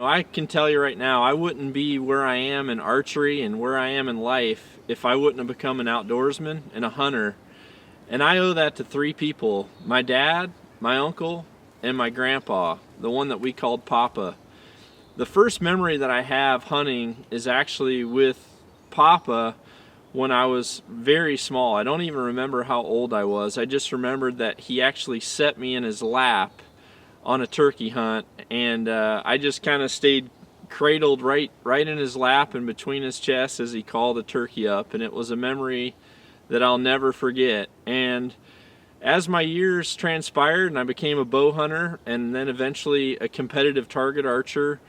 I can tell you right now, I wouldn't be where I am in archery and where I am in life if I wouldn't have become an outdoorsman and a hunter. And I owe that to three people: my dad, my uncle, and my grandpa, the one that we called Poppa. The first memory that I have hunting is actually with Poppa when I was very small. I don't even remember how old I was. I just remembered that he actually set me in his lap on a turkey hunt, and I just kind of stayed cradled right in his lap and between his chest as he called a turkey up, and it was a memory that I'll never forget. And as my years transpired and I became a bow hunter and then eventually a competitive target archer,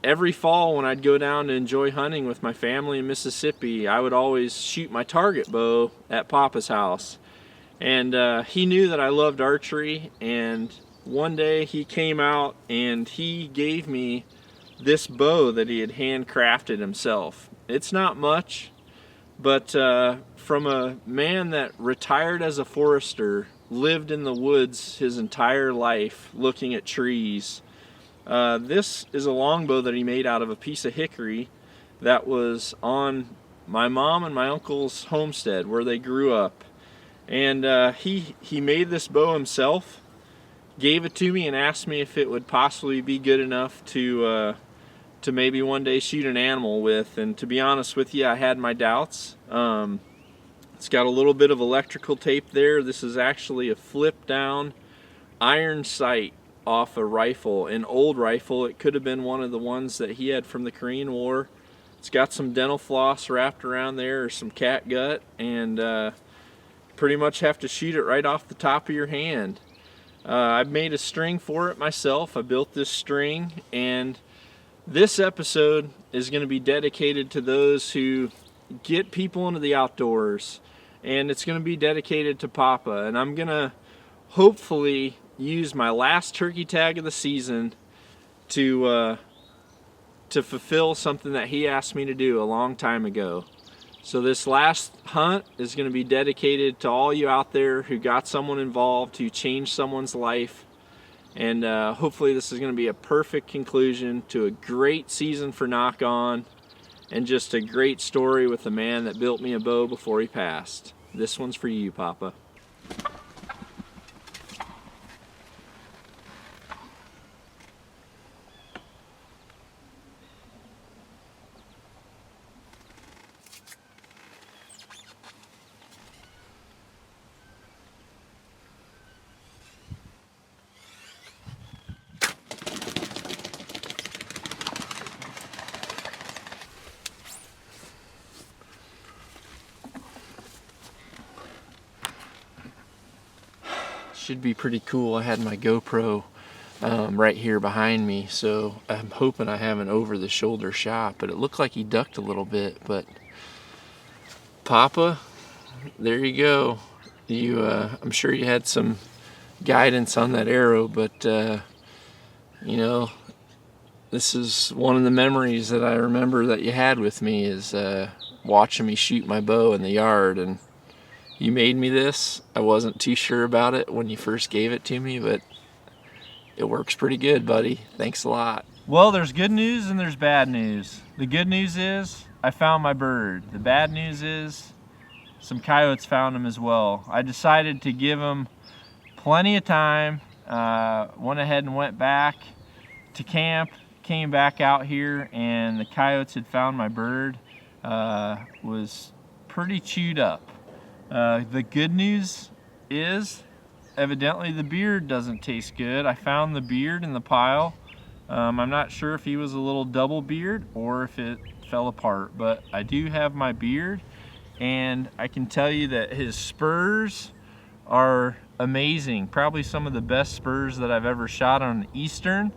every fall when I'd go down to enjoy hunting with my family in Mississippi, I would always shoot my target bow at Papa's house. And he knew that I loved archery, and one day he came out and he gave me this bow that he had handcrafted himself. It's not much, but from a man that retired as a forester, lived in the woods his entire life looking at trees, this is a longbow that he made out of a piece of hickory that was on my mom and my uncle's homestead where they grew up. And he made this bow himself, gave it to me, and asked me if it would possibly be good enough to maybe one day shoot an animal with. And to be honest with you, I had my doubts. It's got a little bit of electrical tape there. This is actually a flip down iron sight off a rifle, an old rifle. It could have been one of the ones that he had from the Korean War. It's got some dental floss wrapped around there, or some cat gut, and pretty much have to shoot it right off the top of your hand. I've made a string for it myself. I built this string, and this episode is going to be dedicated to those who get people into the outdoors, and it's going to be dedicated to Poppa. And I'm going to hopefully use my last turkey tag of the season to fulfill something that he asked me to do a long time ago. So this last hunt is going to be dedicated to all you out there who got someone involved, who changed someone's life. And hopefully this is going to be a perfect conclusion to a great season for Knock On, and just a great story with the man that built me a bow before he passed. This one's for you, Poppa. Should be pretty cool. I had my GoPro right here behind me, so I'm hoping I have an over the shoulder shot, but it looked like he ducked a little bit. But Poppa, there you go. I'm sure you had some guidance on that arrow, but you know, this is one of the memories that I remember that you had with me, is watching me shoot my bow in the yard. And you made me this. I wasn't too sure about it when you first gave it to me, but it works pretty good, buddy. Thanks a lot. Well, there's good news and there's bad news. The good news is I found my bird. The bad news is some coyotes found him as well. I decided to give him plenty of time. Went ahead and went back to camp, came back out here, and the coyotes had found my bird. Was pretty chewed up. The good news is evidently the beard doesn't taste good. I found the beard in the pile. I'm not sure if he was a little double beard or if it fell apart, but I do have my beard, and I can tell you that his spurs are amazing. Probably some of the best spurs that I've ever shot on an Eastern.